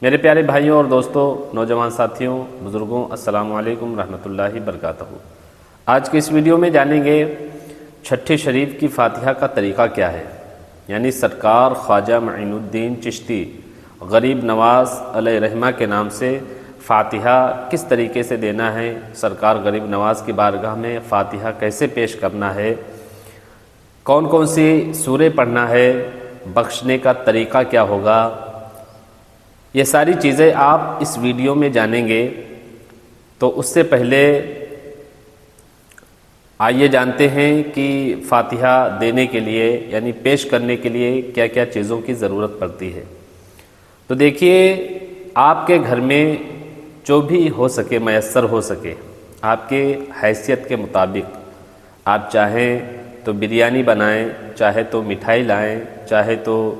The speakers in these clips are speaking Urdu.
میرے پیارے بھائیوں اور دوستوں، نوجوان ساتھیوں، بزرگوں، السلام علیکم رحمۃ اللہ وبرکاتہ۔ آج کے اس ویڈیو میں جانیں گے چھٹے شریف کی فاتحہ کا طریقہ کیا ہے، یعنی سرکار خواجہ معین الدین چشتی غریب نواز علیہ رحمہ کے نام سے فاتحہ کس طریقے سے دینا ہے، سرکار غریب نواز کی بارگاہ میں فاتحہ کیسے پیش کرنا ہے، کون کون سی سورے پڑھنا ہے، بخشنے کا طریقہ کیا ہوگا، یہ ساری چیزیں آپ اس ویڈیو میں جانیں گے۔ تو اس سے پہلے آئیے جانتے ہیں کہ فاتحہ دینے کے لیے یعنی پیش کرنے کے لیے کیا کیا چیزوں کی ضرورت پڑتی ہے۔ تو دیکھیے، آپ کے گھر میں جو بھی ہو سکے، میسر ہو سکے، آپ کے حیثیت کے مطابق آپ چاہیں تو بریانی بنائیں، چاہے تو مٹھائی لائیں، چاہے تو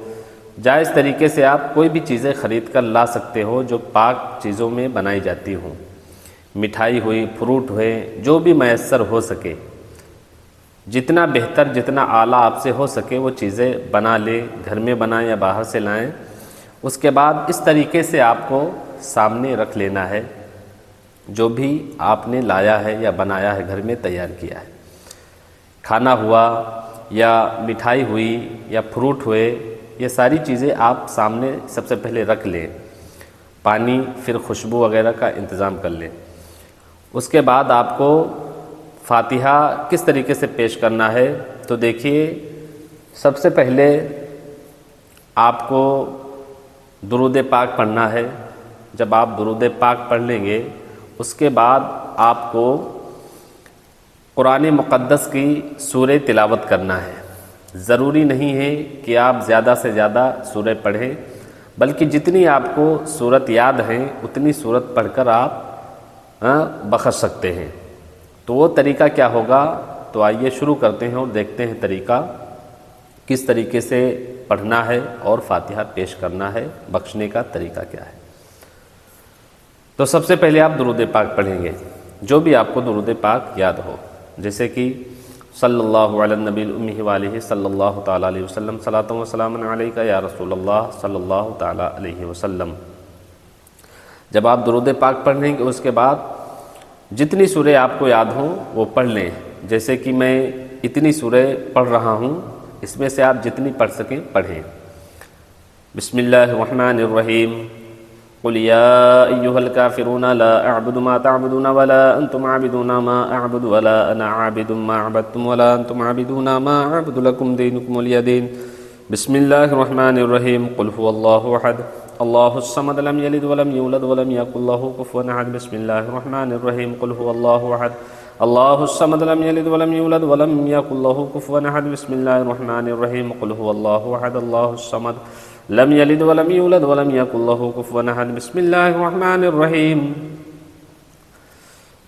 جائز طریقے سے آپ کوئی بھی چیزیں خرید کر لا سکتے ہو جو پاک چیزوں میں بنائی جاتی ہوں، مٹھائی ہوئی، فروٹ ہوئے، جو بھی میسر ہو سکے، جتنا بہتر جتنا اعلیٰ آپ سے ہو سکے وہ چیزیں بنا لیں، گھر میں بنائیں یا باہر سے لائیں۔ اس کے بعد اس طریقے سے آپ کو سامنے رکھ لینا ہے جو بھی آپ نے لایا ہے یا بنایا ہے، گھر میں تیار کیا ہے، کھانا ہوا یا مٹھائی ہوئی یا فروٹ ہوئے، یہ ساری چیزیں آپ سامنے سب سے پہلے رکھ لیں، پانی پھر خوشبو وغیرہ کا انتظام کر لیں۔ اس کے بعد آپ کو فاتحہ کس طریقے سے پیش کرنا ہے، تو دیکھیے، سب سے پہلے آپ کو درود پاک پڑھنا ہے۔ جب آپ درود پاک پڑھ لیں گے، اس کے بعد آپ کو قرآن مقدس کی سورہ تلاوت کرنا ہے۔ ضروری نہیں ہے کہ آپ زیادہ سے زیادہ سورہ پڑھیں، بلکہ جتنی آپ کو سورت یاد ہیں اتنی سورت پڑھ کر آپ بخش سکتے ہیں۔ تو وہ طریقہ کیا ہوگا، تو آئیے شروع کرتے ہیں اور دیکھتے ہیں طریقہ کس طریقے سے پڑھنا ہے اور فاتحہ پیش کرنا ہے، بخشنے کا طریقہ کیا ہے۔ تو سب سے پہلے آپ درود پاک پڑھیں گے، جو بھی آپ کو درود پاک یاد ہو، جیسے کہ صلی اللہ علی النبی الامی وآلہ صلی اللہ تعالیٰ علیہ وسلم، صلاۃ و سلام علیک یا رسول اللہ صلی اللہ تعالیٰ علیہ وسلم۔ جب آپ درود پاک پڑھ لیں گے، اس کے بعد جتنی سورہ آپ کو یاد ہوں وہ پڑھ لیں۔ جیسے کہ میں اتنی سورہ پڑھ رہا ہوں، اس میں سے آپ جتنی پڑھ سکیں پڑھیں۔ بسم اللہ الرحمن الرحیم، قل یا ایہا الکافرون لا اعبد ما تعبدون ولا انتم عابدون ما اعبد ولا انا عابد ما عبدتم ولا انتم عابدون ما اعبد لكم دینکم ولی دین۔ بسم اللہ الرحمن الرحیم، قل هو اللہ احد اللہ الصمد لم یلد ولم یولد ولم یکن له کفوا احد۔ بسم اللہ الرحمن الرحیم، قل هو اللہ احد اللہ الصمد لم یلد ولم یولد ولم یکن له کفوا احد۔ بسم اللہ الرحمن الرحیم، قل هو اللہ احد اللہ الصمد لم یلد ولم یولد ولم یکن له کفوا احد۔ بسم اللہ الرحمن الرحیم،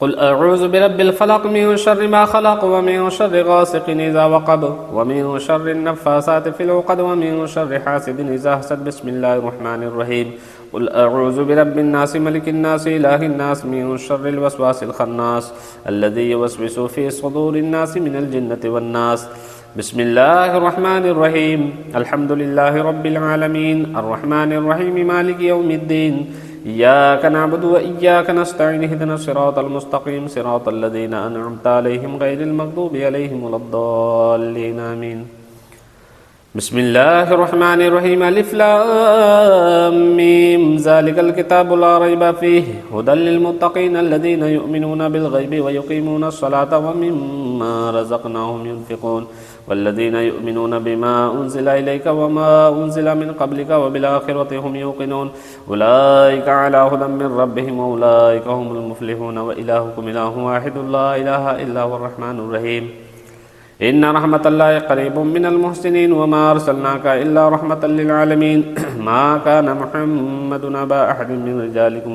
قل اعوذ برب الفلق من شر ما خلق ومن شر غاسق اذا وقب ومن شر النفاثات في العقد ومن شر حاسد اذا حسد۔ بسم اللہ الرحمن الرحیم، قل اعوذ برب الناس ملك الناس اله الناس من شر الوسواس الخناس الذي يوسوس في صدور الناس من الجنة والناس۔ بسم اللہ الرحمن الرحیم، الحمد للہ رب العالمین الرحمن الرحیم مالک یوم الدین، ایاک نعبد و ایاک نستعین، اہدنا الصراط المستقیم صراط الذین انعمت علیہم غیر المغضوب علیہم ولا الضالین، آمین۔ بسم اللہ الرحمن الرحیم، الف لام میم، ذالک الکتاب لا ریب فیہ ھدی للمتقین الذین یؤمنون بالغیب ویقیمون الصلاة ومما رزقناہم ینفقون والذین یؤمنون بما انزل الیک وما انزل من قبلک وبالآخرۃ هم یوقنون اولئک علی ھدی من ربہم واولئک هم المفلحون وإلہکم الہ واحد لا الہ الا هو الرحمن الرحیم۔ ان رحمت اللہ قریب من المحسنین وما ارسلناک الا رحمتا للعالمین۔ ما کان محمد ابا احد من رجالکم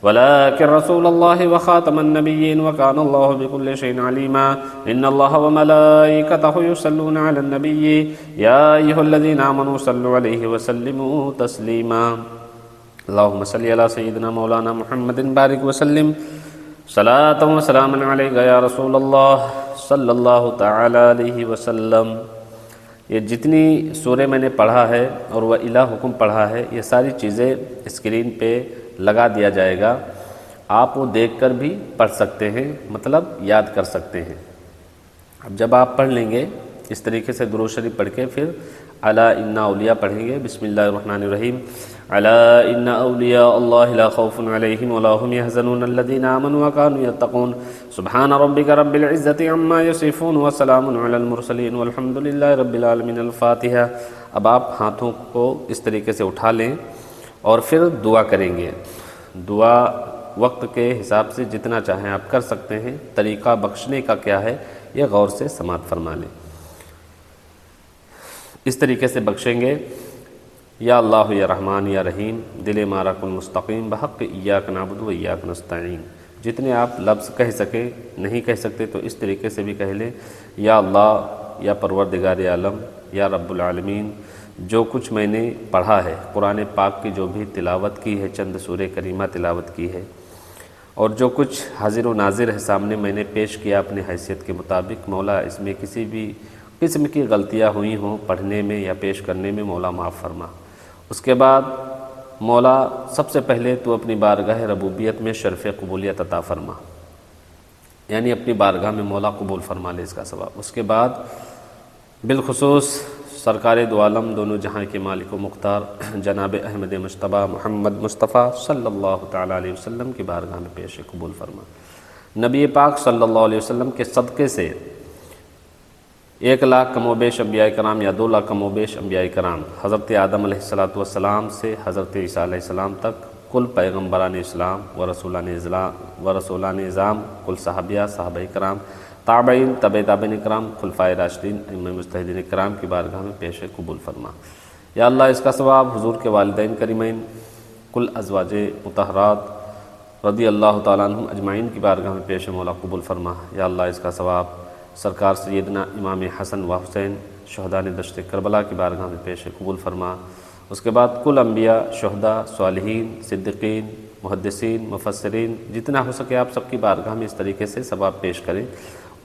ولكن رسول الله وخاتم النبيين وكان الله بكل شيء عليما۔ ان الله وملائكته يصلون على النبي يا ايها الذين امنوا صلوا عليه وسلموا تسليما۔ اللهم صل على سيدنا مولانا محمد بارك وسلم صلاة وسلاما عليك يا رسول الله صلی اللہ تعالی علیہ وسلم۔ یہ جتنی سورہ میں نے پڑھا ہے اور وہ الہ حکم پڑھا ہے، یہ ساری چیزیں اسکرین پہ لگا دیا جائے گا، آپ وہ دیکھ کر بھی پڑھ سکتے ہیں، مطلب یاد کر سکتے ہیں۔ اب جب آپ پڑھ لیں گے اس طریقے سے درود شریف پڑھ کے، پھر الا ان اولیاء پڑھیں گے، بسم اللہ الرحمن الرحیم، الا ان اولیاء اللہ لا خوف علیہم ولا هم يحزنون الذین آمنوا وكانوا يتقون سبحان ربک رب العزۃ عما یصفون وسلام علی المرسلین والحمد للہ رب العالمین۔ الفاتحہ۔ اب آپ ہاتھوں کو اس طریقے سے اٹھا لیں اور پھر دعا کریں گے۔ دعا وقت کے حساب سے جتنا چاہیں آپ کر سکتے ہیں، طریقہ بخشنے کا کیا ہے یہ غور سے سماعت فرما لیں۔ اس طریقے سے بخشیں گے، یا اللہ یا رحمان یا رحیم دل مارا کن مستقیم بحق ایاک نعبد و ایاک نستعین۔ جتنے آپ لفظ کہہ سکیں، نہیں کہہ سکتے تو اس طریقے سے بھی کہہ لیں، یا اللہ یا پروردگار عالم یا رب العالمین، جو کچھ میں نے پڑھا ہے، قرآن پاک کی جو بھی تلاوت کی ہے، چند سورہ کریمہ تلاوت کی ہے، اور جو کچھ حاضر و ناظر ہے سامنے میں نے پیش کیا اپنی حیثیت کے مطابق، مولا اس میں کسی بھی قسم کی غلطیاں ہوئی ہوں پڑھنے میں یا پیش کرنے میں، مولا معاف فرما۔ اس کے بعد مولا سب سے پہلے تو اپنی بارگاہ ربوبیت میں شرف قبولیت عطا فرما، یعنی اپنی بارگاہ میں مولا قبول فرما لے اس کا ثواب۔ اس کے بعد بالخصوص سرکار دو عالم دونوں جہاں کے مالک و مختار جناب احمد مجتبیٰ محمد مصطفیٰ صلی اللہ تعالیٰ علیہ وسلم کی بارگاہ میں پیش قبول فرما۔ نبی پاک صلی اللہ علیہ وسلم کے صدقے سے 1,00,000 کم و بیش انبیاء کرام یا 2,00,000 کم و بیش انبیاء کرام، حضرت آدم علیہ السلام سے حضرت عیسیٰ علیہ السلام تک کل پیغمبران اسلام و رسولان نظام، کل صحابیہ، صحابہ کرام، تابعین، تابعین کرام، خلفائے راشدین، ائمہ مجتہدین کرام کی بارگاہ میں پیش قبول فرما۔ یا اللہ اس کا ثواب حضور کے والدین کریمین، کل ازواج مطہرات رضی اللہ تعالیٰ عنہم اجمعین کی بارگاہ میں پیش مولا قبول فرما۔ یا اللہ اس کا ثواب سرکار سیدنا امام حسن و حسین شہداء دشت کربلا کی بارگاہ میں پیش قبول فرما۔ اس کے بعد کل انبیاء، شہداء، صالحین، صدیقین، محدثین، مفسرین، جتنا ہو سکے آپ سب کی بارگاہ میں اس طریقے سے ثواب پیش کریں۔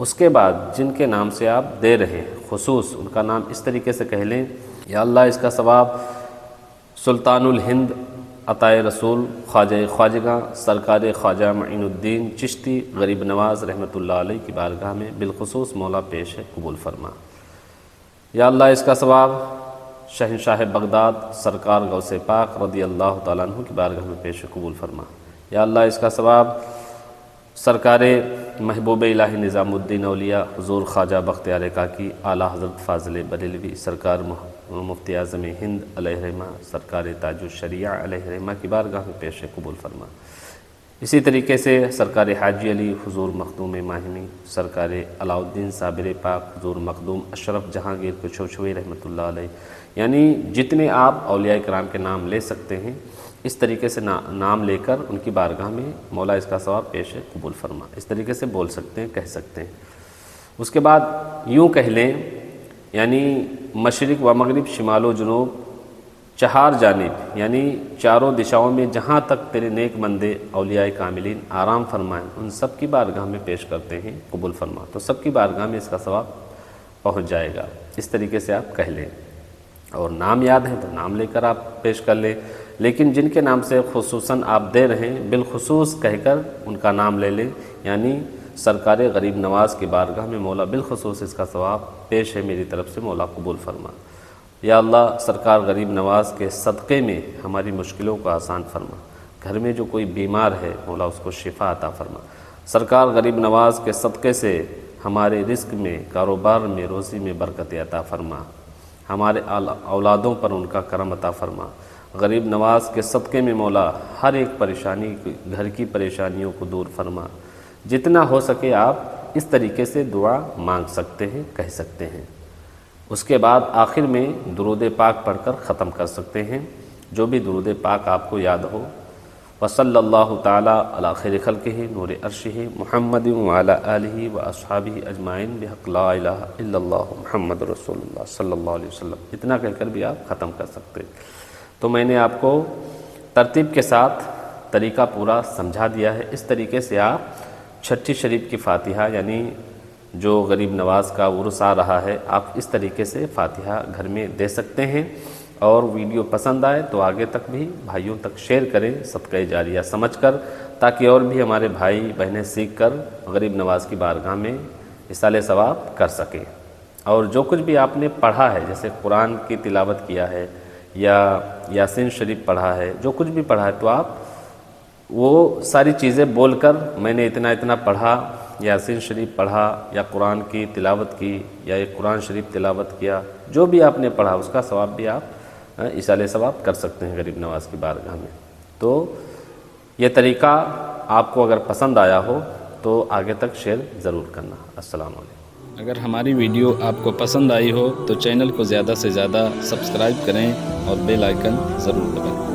اس کے بعد جن کے نام سے آپ دے رہے ہیں خصوص ان کا نام اس طریقے سے کہہ لیں، یا اللہ اس کا ثواب سلطان الہند عطائے رسول خواجہ خواجگاں سرکار خواجہ معین الدین چشتی غریب نواز رحمۃ اللہ علیہ کی بارگاہ میں بالخصوص مولا پیش قبول فرما۔ یا اللہ اس کا ثواب شہنشاہ بغداد سرکار غوث پاک رضی اللہ تعالیٰ عنہ کی بارگاہ میں پیش قبول فرما۔ یا اللہ اس کا ثواب سرکار محبوب الہی نظام الدین اولیاء حضور خواجہ بختیار کاکی اعلیٰ حضرت فاضل بریلوی سرکار مفتی اعظم ہند علیہ رحمہ سرکار تاج الشریعہ علیہ رحمہ کی بارگاہ میں پیش قبول فرما۔ اسی طریقے سے سرکار حاجی علی حضور مخدوم ماہمی سرکار علاء الدین صابر پاک حضور مخدوم اشرف جہانگیر کچھوچھوئی رحمۃ اللہ علیہ، یعنی جتنے آپ اولیاء کرام کے نام لے سکتے ہیں اس طریقے سے نام لے کر ان کی بارگاہ میں مولا اس کا ثواب پیش قبول فرما۔ اس طریقے سے بول سکتے ہیں، کہہ سکتے ہیں۔ اس کے بعد یوں کہہ لیں، یعنی مشرق و مغرب، شمال و جنوب، چہار جانب، یعنی چاروں دشاؤں میں جہاں تک تیرے نیک بندے اولیاء کاملین آرام فرمائیں ان سب کی بارگاہ میں پیش کرتے ہیں، قبول فرما، تو سب کی بارگاہ میں اس کا ثواب پہنچ جائے گا۔ اس طریقے سے آپ کہہ لیں، اور نام یاد ہے تو نام لے کر آپ پیش کر لیں، لیکن جن کے نام سے خصوصاً آپ دے رہے ہیں بالخصوص کہہ کر ان کا نام لے لیں، یعنی سرکار غریب نواز کی بارگاہ میں مولا بالخصوص اس کا ثواب پیش ہے میری طرف سے، مولا قبول فرما۔ یا اللہ سرکار غریب نواز کے صدقے میں ہماری مشکلوں کو آسان فرما، گھر میں جو کوئی بیمار ہے مولا اس کو شفا عطا فرما۔ سرکار غریب نواز کے صدقے سے ہمارے رزق میں، کاروبار میں، روزی میں برکت عطا فرما، ہمارے اولادوں پر ان کا کرم عطا فرما۔ غریب نواز کے صدقے میں مولا ہر ایک پریشانی، گھر کی پریشانیوں کو دور فرما۔ جتنا ہو سکے آپ اس طریقے سے دعا مانگ سکتے ہیں، کہہ سکتے ہیں۔ اس کے بعد آخر میں درود پاک پڑھ کر ختم کر سکتے ہیں، جو بھی درود پاک آپ کو یاد ہو۔ وصلی اللہ تعالیٰ علی خیر خلقہ نور عرشہ محمد وعلی آلہ واصحابہ اجمعین بحق لا الہ الا اللہ محمد رسول اللہ صلی اللہ علیہ وسلم، اتنا کہہ کر بھی آپ ختم کر سکتے ہیں۔ تو میں نے آپ کو ترتیب کے ساتھ طریقہ پورا سمجھا دیا ہے۔ اس طریقے سے آپ چھٹی شریف کی فاتحہ یعنی جو غریب نواز کا عرس آ رہا ہے، آپ اس طریقے سے فاتحہ گھر میں دے سکتے ہیں۔ اور ویڈیو پسند آئے تو آگے تک بھی بھائیوں تک شیئر کریں صدقہ جاریہ سمجھ کر، تاکہ اور بھی ہمارے بھائی بہنیں سیکھ کر غریب نواز کی بارگاہ میں ایصال ثواب کر سکیں۔ اور جو کچھ بھی آپ نے پڑھا ہے، جیسے قرآن کی تلاوت کیا ہے یا یاسین شریف پڑھا ہے، جو کچھ بھی پڑھا ہے، تو آپ وہ ساری چیزیں بول کر میں نے اتنا پڑھا، یاسین شریف پڑھا یا قرآن کی تلاوت کی یا ایک قرآن شریف تلاوت کیا، جو بھی آپ نے پڑھا اس کا ثواب بھی آپ ایصال ثواب کر سکتے ہیں غریب نواز کی بارگاہ میں۔ تو یہ طریقہ آپ کو اگر پسند آیا ہو تو آگے تک شیئر ضرور کرنا۔ السلام علیکم۔ اگر ہماری ویڈیو آپ کو پسند آئی ہو تو چینل کو زیادہ سے زیادہ سبسکرائب کریں اور بیل آئیکن ضرور دبائیں۔